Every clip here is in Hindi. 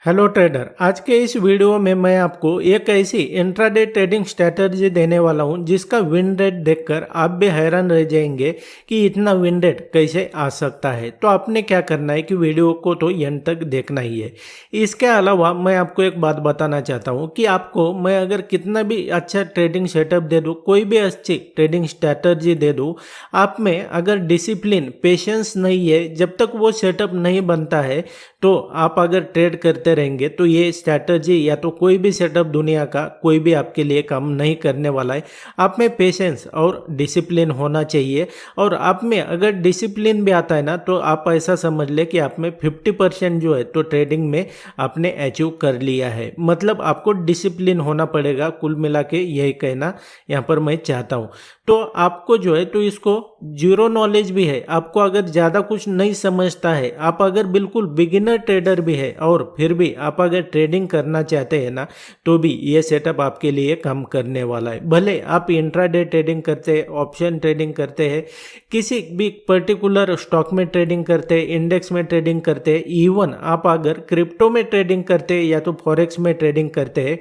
हेलो ट्रेडर, आज के इस वीडियो में मैं आपको एक ऐसी इंट्राडे ट्रेडिंग स्ट्रैटेजी देने वाला हूं जिसका विन रेट देखकर आप भी हैरान रह जाएंगे कि इतना विन रेट कैसे आ सकता है। तो आपने क्या करना है कि वीडियो को तो एंड तक देखना ही है। इसके अलावा मैं आपको एक बात बताना चाहता हूं कि आपको मैं अगर कितना भी अच्छा ट्रेडिंग सेटअप दे दूँ, कोई भी अच्छी ट्रेडिंग स्ट्रैटेजी दे दूँ, आप में अगर डिसिप्लिन पेशेंस नहीं है, जब तक वो सेटअप नहीं बनता है तो आप अगर ट्रेड करते रहेंगे तो ये स्ट्रैटेजी या तो कोई भी सेटअप दुनिया का कोई भी आपके लिए काम नहीं करने वाला है। आप में पेशेंस और डिसिप्लिन होना चाहिए, और आप में अगर डिसिप्लिन भी आता है ना तो आप ऐसा समझ ले कि आप में 50% जो है तो ट्रेडिंग में आपने अचीव कर लिया है। मतलब आपको डिसिप्लिन होना पड़ेगा, कुल मिला के यही कहना यहाँ पर मैं चाहता हूँ। तो आपको जो है तो इसको जीरो नॉलेज भी है, आपको अगर ज़्यादा कुछ नहीं समझता है, आप अगर बिल्कुल बिगिनर ट्रेडर भी है और फिर भी आप अगर ट्रेडिंग करना चाहते हैं ना, तो भी ये सेटअप आपके लिए काम करने वाला है। भले आप इंट्राडे ट्रेडिंग करते हैं, ऑप्शन ट्रेडिंग करते हैं, किसी भी पर्टिकुलर स्टॉक में ट्रेडिंग करते हैं, इंडेक्स में ट्रेडिंग करते हैं, इवन आप अगर क्रिप्टो में ट्रेडिंग करते हैं या तो फॉरेक्स में ट्रेडिंग करते हैं,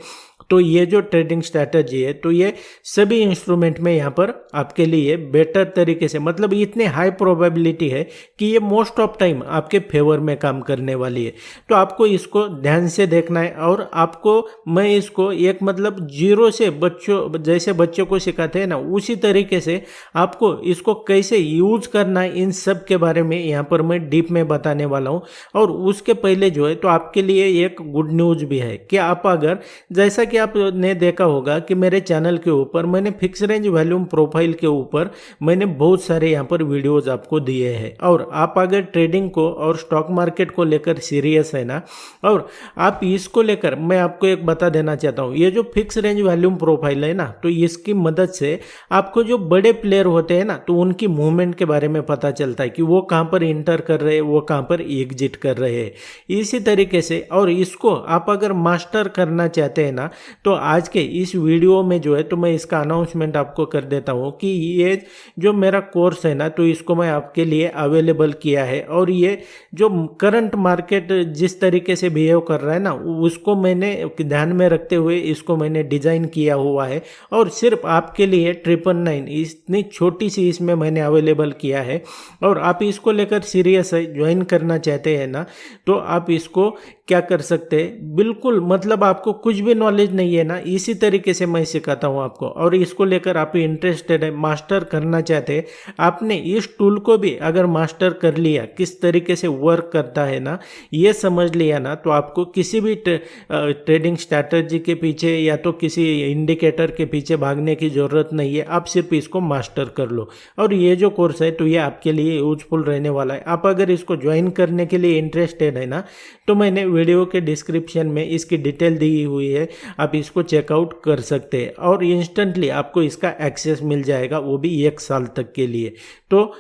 तो ये जो ट्रेडिंग स्ट्रैटेजी है तो ये सभी इंस्ट्रूमेंट में यहाँ पर आपके लिए बेटर तरीके से, मतलब इतने हाई प्रोबेबिलिटी है कि ये मोस्ट ऑफ टाइम आपके फेवर में काम करने वाली है। तो आपको इसको ध्यान से देखना है, और आपको मैं इसको एक मतलब जीरो से बच्चों जैसे बच्चों को सिखाते हैं ना, उसी तरीके से आपको इसको कैसे यूज करना है इन सब के बारे में यहाँ पर मैं डीप में बताने वाला हूँ। और उसके पहले जो है तो आपके लिए एक गुड न्यूज भी है कि आप अगर, जैसा कि आपने देखा होगा कि मेरे चैनल के ऊपर मैंने फिक्स रेंज वॉल्यूम प्रोफाइल के ऊपर मैंने बहुत सारे यहाँ पर वीडियोस आपको दिए हैं। और आप अगर ट्रेडिंग को और स्टॉक मार्केट को लेकर सीरियस है ना, और आप इसको लेकर, मैं आपको एक बता देना चाहता हूँ, ये जो फिक्स रेंज वॉल्यूम प्रोफाइल है ना, तो इसकी मदद से आपको जो बड़े प्लेयर होते हैं ना, तो उनकी मूवमेंट के बारे में पता चलता है कि वो कहाँ पर इंटर कर रहे हैं, वो कहाँ पर एग्जिट कर रहे हैं। इसी तरीके से, और इसको आप अगर मास्टर करना चाहते हैं ना, तो आज के इस वीडियो में जो है तो मैं इसका अनाउंसमेंट आपको कर देता हूँ कि ये जो मेरा कोर्स है ना, तो इसको मैं आपके लिए अवेलेबल किया है। और ये जो करंट मार्केट जिस तरीके से बिहेव कर रहा है ना, उसको मैंने ध्यान में रखते हुए इसको मैंने डिज़ाइन किया हुआ है, और सिर्फ आपके लिए 999 इतनी छोटी सी इसमें मैंने अवेलेबल किया है। और आप इसको लेकर सीरियस है, ज्वाइन करना चाहते हैं ना, तो आप इसको क्या कर सकते हैं, बिल्कुल मतलब आपको कुछ भी नॉलेज नहीं है ना, इसी तरीके से मैं सिखाता हूँ आपको। और इसको लेकर आप इंटरेस्टेड है, मास्टर करना चाहते हैं, आपने इस टूल को भी अगर मास्टर कर लिया, किस तरीके से वर्क करता है ना, ये समझ लिया ना, तो आपको किसी भी ट्रेडिंग स्ट्रैटेजी के पीछे या तो किसी इंडिकेटर के पीछे भागने की ज़रूरत नहीं है। आप सिर्फ इसको मास्टर कर लो, और ये जो कोर्स है तो ये आपके लिए यूजफुल रहने वाला है। आप अगर इसको ज्वाइन करने के लिए इंटरेस्टेड है ना, तो मैंने वीडियो के डिस्क्रिप्शन में इसकी डिटेल दी हुई है, आप इसको चेकआउट कर सकते हैं, और इंस्टेंटली आपको इसका एक्सेस मिल जाएगा, वो भी 1 साल तक के लिए। तो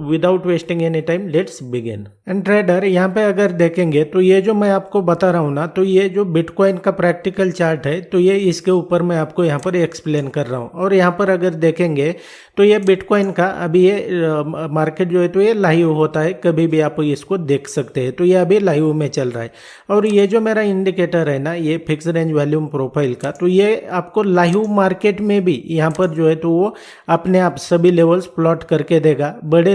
without wasting any time let's begin. And trader, यहाँ पे अगर देखेंगे तो ये जो मैं आपको बता रहा हूँ ना, तो ये जो बिटकॉइन का प्रैक्टिकल चार्ट है, तो ये इसके ऊपर मैं आपको यहाँ पर एक्सप्लेन कर रहा हूँ। और यहाँ पर अगर देखेंगे तो ये बिटकॉइन का अभी ये मार्केट जो है तो ये लाइव होता है, कभी भी आप इसको देख सकते हैं। तो ये अभी लाइव में चल रहा है। और ये जो मेरा इंडिकेटर है ना, ये फिक्स रेंज वॉल्यूम प्रोफाइल का, तो ये आपको लाइव मार्केट में भी यहाँ पर जो है तो वो अपने आप सभी लेवल्स प्लॉट करके देगा। बड़े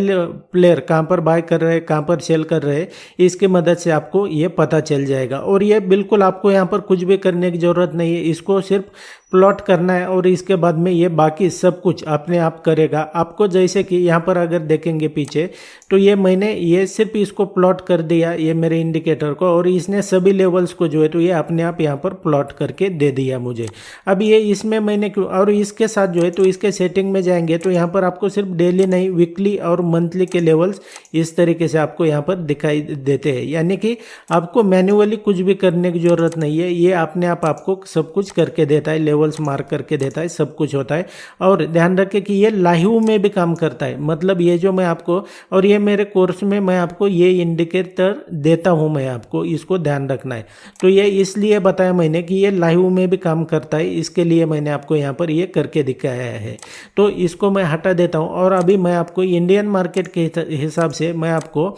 प्लेयर कहाँ पर बाय कर रहे हैं, कहाँ पर सेल कर रहे हैं, इसकी मदद से आपको ये पता चल जाएगा। और ये बिल्कुल आपको यहाँ पर कुछ भी करने की ज़रूरत नहीं है, इसको सिर्फ प्लॉट करना है, और इसके बाद में ये बाकी सब कुछ अपने आप करेगा आपको। जैसे कि यहाँ पर अगर देखेंगे पीछे, तो ये मैंने ये सिर्फ इसको प्लॉट कर दिया, ये मेरे इंडिकेटर को, और इसने सभी लेवल्स को जो है तो ये अपने आप यहाँ पर प्लॉट करके दे दिया मुझे। अब ये इसमें मैंने क्यों, और इसके साथ जो है तो इसके सेटिंग में जाएंगे तो यहाँ पर आपको सिर्फ डेली नहीं, वीकली और मंथली के लेवल्स इस तरीके से आपको यहाँ पर दिखाई देते हैं। यानी कि आपको मैन्युअली कुछ भी करने की ज़रूरत नहीं है, ये अपने आप आपको सब कुछ करके देता है, लेवल्स मार्क करके देता है, सब कुछ होता है। और ध्यान रखें कि ये लाइव में भी काम करता है, मतलब ये जो मैं आपको, और ये मेरे कोर्स में मैं आपको ये इंडिकेटर देता हूँ, मैं आपको इसको ध्यान रखना है। तो ये इसलिए बताया मैंने कि ये लाइव में भी काम करता है, इसके लिए मैंने आपको यहाँ पर ये करके दिखाया है। तो इसको मैं हटा देता हूँ, और अभी मैं आपको इंडियन मार्केट के हिसाब से मैं आपको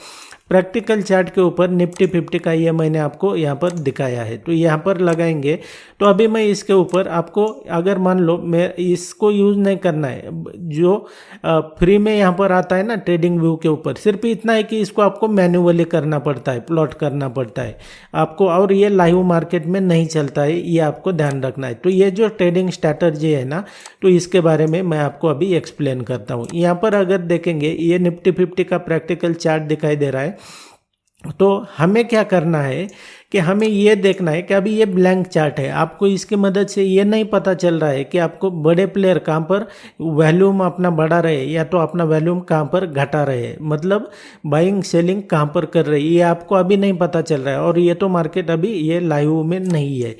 प्रैक्टिकल चार्ट के ऊपर निफ्टी 50 का ये मैंने आपको यहाँ पर दिखाया है। तो यहाँ पर लगाएंगे तो अभी मैं इसके ऊपर आपको, अगर मान लो मैं इसको यूज़ नहीं करना है, जो फ्री में यहाँ पर आता है ना ट्रेडिंग व्यू के ऊपर, सिर्फ इतना है कि इसको आपको मैन्युअली करना पड़ता है, प्लॉट करना पड़ता है आपको, और ये लाइव मार्केट में नहीं चलता है, ये आपको ध्यान रखना है। तो ये जो ट्रेडिंग स्ट्रैटेजी है ना, तो इसके बारे में मैं आपको अभी एक्सप्लेन करता हूँ। यहाँ पर अगर देखेंगे ये निफ्टी 50 का प्रैक्टिकल चार्ट दिखाई दे रहा है। तो हमें क्या करना है कि हमें ये देखना है कि अभी ये ब्लैंक चार्ट है, आपको इसकी मदद से ये नहीं पता चल रहा है कि आपको बड़े प्लेयर कहाँ पर वॉल्यूम अपना बढ़ा रहे या तो अपना वॉल्यूम कहाँ पर घटा रहे, मतलब बाइंग सेलिंग कहाँ पर कर रहे, ये आपको अभी नहीं पता चल रहा है। और ये तो मार्केट अभी ये लाइव में नहीं है।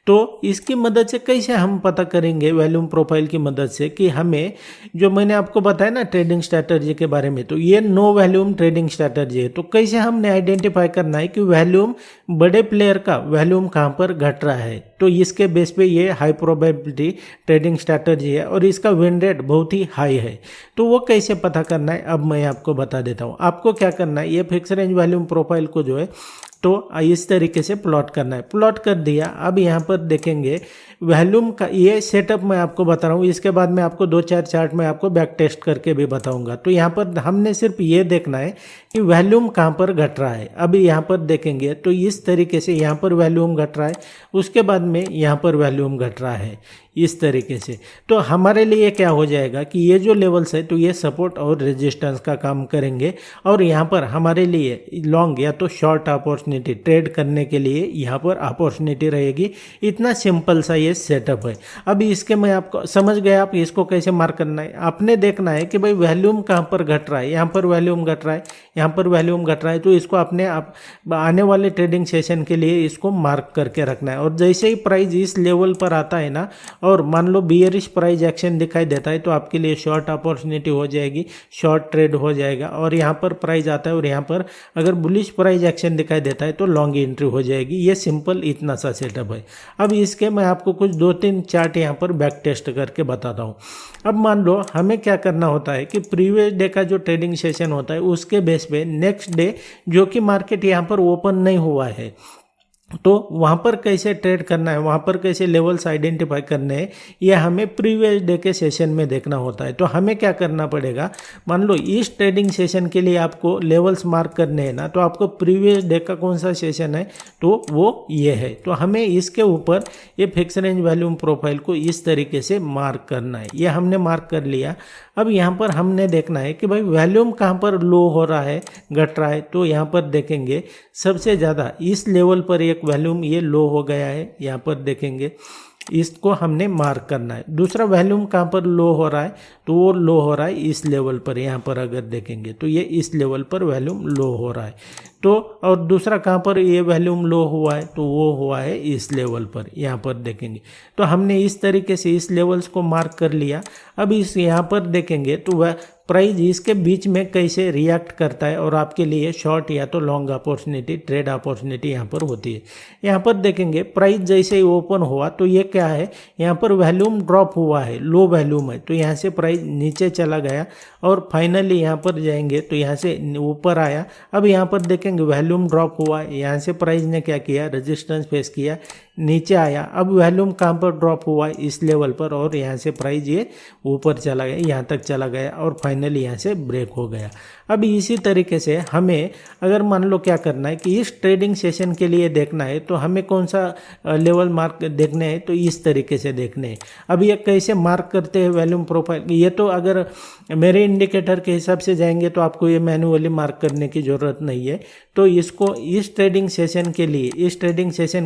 तो इसकी मदद से कैसे हम पता करेंगे, वॉल्यूम प्रोफाइल की मदद से, कि हमें जो मैंने आपको बताया ना ट्रेडिंग स्ट्रैटेजी के बारे में, तो ये नो वॉल्यूम ट्रेडिंग स्ट्रैटेजी है। तो कैसे हमने आइडेंटिफाई करना है कि वॉल्यूम, बड़े प्लेयर का वॉल्यूम कहाँ पर घट रहा है, तो इसके बेस पे ये हाई प्रोबेबिलिटी ट्रेडिंग स्ट्रैटेजी है और इसका विन रेट बहुत ही हाई है। तो वो कैसे पता करना है अब मैं आपको बता देता हूँ। आपको क्या करना है, ये फिक्स रेंज वॉल्यूम प्रोफाइल को जो है तो इस तरीके से प्लॉट करना है। प्लॉट कर दिया, अब यहाँ पर देखेंगे वॉल्यूम का ये सेटअप मैं आपको बता रहा हूँ, इसके बाद मैं आपको 2-4 चार्ट में आपको बैक टेस्ट करके भी बताऊंगा। तो यहाँ पर हमने सिर्फ ये देखना है कि वॉल्यूम कहाँ पर घट रहा है। अभी यहाँ पर देखेंगे तो इस तरीके से यहाँ पर वॉल्यूम घट रहा है, उसके बाद में यहाँ पर वॉल्यूम घट रहा है इस तरीके से। तो हमारे लिए क्या हो जाएगा कि ये जो लेवल्स है तो ये सपोर्ट और रेजिस्टेंस का काम करेंगे, और यहाँ पर हमारे लिए लॉन्ग या तो शॉर्ट अपॉर्चुनिटी ट्रेड करने के लिए यहाँ पर अपॉर्चुनिटी रहेगी। इतना सिंपल सा ये सेटअप है। अभी इसके मैं आपको समझ गए, आप इसको कैसे मार्क करना है। आपने देखना है कि भाई वॉल्यूम कहाँ पर घट रहा है, यहाँ पर वॉल्यूम घट रहा है, यहाँ पर वॉल्यूम घट रहा है, तो इसको अपने आप आने वाले ट्रेडिंग सेशन के लिए इसको मार्क करके रखना है। और जैसे ही प्राइस इस लेवल पर आता है ना, और मान लो बियरिश प्राइस एक्शन दिखाई देता है, तो आपके लिए शॉर्ट अपॉर्चुनिटी हो जाएगी, शॉर्ट ट्रेड हो जाएगा। और यहाँ पर प्राइस आता है और यहाँ पर अगर बुलिश प्राइस एक्शन दिखाई देता है तो लॉन्ग एंट्री हो जाएगी। ये सिंपल इतना सा सेटअप है। अब इसके मैं आपको कुछ 2-3 चार्ट यहाँ पर बैक टेस्ट करके बताता हूँ। अब मान लो हमें क्या करना होता है कि प्रीवियस डे का जो ट्रेडिंग सेशन होता है उसके बेस पे नेक्स्ट डे जो कि मार्केट यहाँ पर ओपन नहीं हुआ है, तो वहाँ पर कैसे ट्रेड करना है, वहाँ पर कैसे लेवल्स आइडेंटिफाई करने हैं, ये हमें प्रीवियस डे के सेशन में देखना होता है। तो हमें क्या करना पड़ेगा, मान लो इस ट्रेडिंग सेशन के लिए आपको लेवल्स मार्क करने हैं ना, तो आपको प्रीवियस डे का कौन सा सेशन है, तो वो ये है। तो हमें इसके ऊपर ये फिक्स रेंज वॉल्यूम प्रोफाइल को इस तरीके से मार्क करना है। ये हमने मार्क कर लिया। अब यहाँ पर हमने देखना है कि भाई वॉल्यूम कहाँ पर लो हो रहा है, घट रहा है। तो यहाँ पर देखेंगे सबसे ज़्यादा इस लेवल पर एक वॉल्यूम ये लो हो गया है, यहाँ पर देखेंगे इसको हमने मार्क करना है। दूसरा वॉल्यूम कहाँ पर लो हो रहा है, तो वो लो हो रहा है इस लेवल पर, यहाँ पर अगर देखेंगे तो ये इस लेवल पर वॉल्यूम लो हो रहा है। तो और दूसरा कहाँ पर ये वॉल्यूम लो हुआ है, तो वो हुआ है इस लेवल पर, यहाँ पर देखेंगे। तो हमने इस तरीके से इस लेवल्स को मार्क कर लिया। अब इस यहाँ पर देखेंगे तो वह प्राइस इसके बीच में कैसे रिएक्ट करता है और आपके लिए शॉर्ट या तो लॉन्ग अपॉर्चुनिटी, ट्रेड अपॉर्चुनिटी यहाँ पर होती है। यहाँ पर देखेंगे प्राइस जैसे ही ओपन हुआ तो ये क्या है, यहाँ पर वॉल्यूम ड्रॉप हुआ है, लो वॉल्यूम है, तो यहाँ से प्राइस नीचे चला गया और फाइनली यहाँ पर जाएंगे तो यहाँ से ऊपर आया। अब यहाँ पर देखेंगे वॉल्यूम ड्रॉप हुआ है, यहाँ से प्राइस ने क्या किया, रेजिस्टेंस फेस किया, नीचे आया। अब वॉल्यूम कहाँ पर ड्रॉप हुआ है, इस लेवल पर, और यहाँ से प्राइस ये ऊपर चला गया, यहाँ तक चला गया और फाइनली यहाँ से ब्रेक हो गया। अब इसी तरीके से हमें अगर मान लो क्या करना है कि इस ट्रेडिंग सेशन के लिए देखना है, तो हमें कौन सा लेवल मार्क देखने हैं, तो इस तरीके से देखने हैं। अब ये कैसे मार्क करते हैं वॉल्यूम प्रोफाइल, ये तो अगर मेरे इंडिकेटर के हिसाब से जाएंगे तो आपको ये मैन्युअली मार्क करने की ज़रूरत नहीं है। तो इसको इस ट्रेडिंग सेशन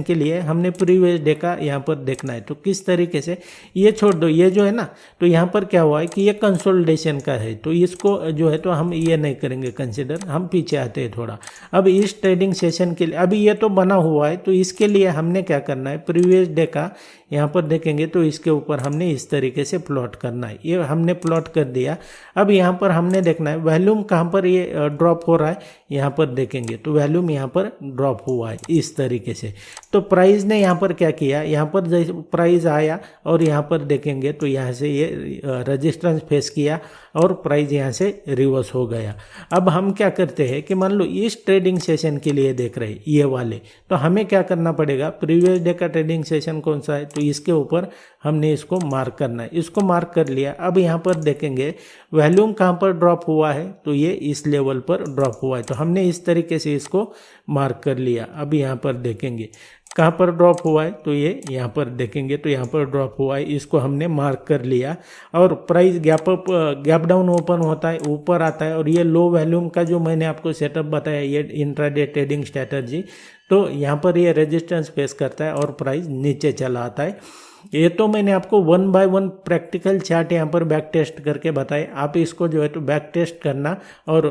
के लिए हमने प्रीवियस डे का यहाँ पर देखना है। तो किस तरीके से, ये छोड़ दो, ये जो है ना, तो यहाँ पर क्या हुआ है कि ये कंसोलिडेशन का है, तो इसको जो है तो हम ये नहीं करेंगे कंसिडर, हम पीछे आते हैं थोड़ा। अब इस ट्रेडिंग सेशन के लिए अभी ये तो बना हुआ है, तो इसके लिए हमने क्या करना है, प्रीवियस डे का यहाँ पर देखेंगे तो इसके ऊपर हमने इस तरीके से प्लॉट करना है। ये हमने प्लॉट कर दिया। अब यहाँ पर हमने देखना है वॉल्यूम कहाँ पर ये ड्रॉप हो रहा है, यहाँ पर देखेंगे तो वॉल्यूम यहाँ पर ड्रॉप हुआ है इस तरीके से। तो प्राइस ने यहाँ पर क्या किया, यहाँ पर जैसे प्राइस आया और यहाँ पर देखेंगे तो यहाँ से ये रेजिस्टेंस फेस किया और प्राइस यहाँ से रिवर्स हो गया। अब हम क्या करते हैं कि मान लो इस ट्रेडिंग सेशन के लिए देख रहे हैं ये वाले, तो हमें क्या करना पड़ेगा, प्रीवियस डे का ट्रेडिंग सेशन कौन सा है तो इसके ऊपर हमने इसको मार्क करना है। इसको मार्क कर लिया। अब यहाँ पर देखेंगे वॉल्यूम कहाँ पर ड्रॉप हुआ है तो ये इस लेवल पर ड्रॉप हुआ है, तो हमने इस तरीके से इसको मार्क कर लिया। अब यहाँ पर देखेंगे कहाँ पर ड्रॉप हुआ है तो ये यहाँ पर देखेंगे तो यहाँ पर ड्रॉप हुआ है, इसको हमने मार्क कर लिया। और प्राइस गैप डाउन ओपन होता है, ऊपर आता है, और ये लो वॉल्यूम का जो मैंने आपको सेटअप बताया ये इंट्राडे ट्रेडिंग स्ट्रैटेजी, तो यहाँ पर ये रेजिस्टेंस फेस करता है और प्राइस नीचे चला आता है। ये तो मैंने आपको 1 बाय 1 प्रैक्टिकल चार्ट यहाँ पर बैक टेस्ट करके बताए। आप इसको जो है तो बैक टेस्ट करना और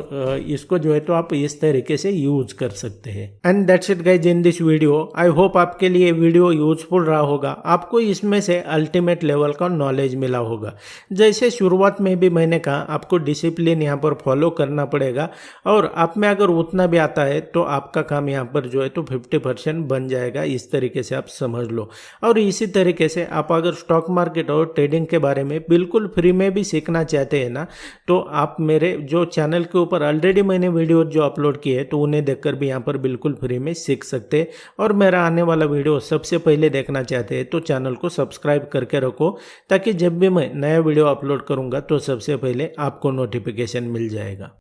इसको जो है तो आप इस तरीके से यूज कर सकते हैं। And that's it guys in this video. I hope आपके लिए वीडियो यूजफुल रहा होगा, आपको इसमें से अल्टीमेट लेवल का नॉलेज मिला होगा। जैसे शुरुआत में भी मैंने कहा आपको डिसिप्लिन यहाँ पर फॉलो करना पड़ेगा, और आप में अगर उतना भी आता है तो आपका काम यहाँ पर जो है तो 50% बन जाएगा, इस तरीके से आप समझ लो। और इसी तरीके से आप अगर स्टॉक मार्केट और ट्रेडिंग के बारे में बिल्कुल फ्री में भी सीखना चाहते हैं ना, तो आप मेरे जो चैनल के ऊपर ऑलरेडी मैंने वीडियो जो अपलोड किए हैं तो उन्हें देखकर भी यहाँ पर बिल्कुल फ्री में सीख सकते हैं। और मेरा आने वाला वीडियो सबसे पहले देखना चाहते हैं तो चैनल को सब्सक्राइब करके रखो, ताकि जब भी मैं नया वीडियो अपलोड करूँगा तो सबसे पहले आपको नोटिफिकेशन मिल जाएगा।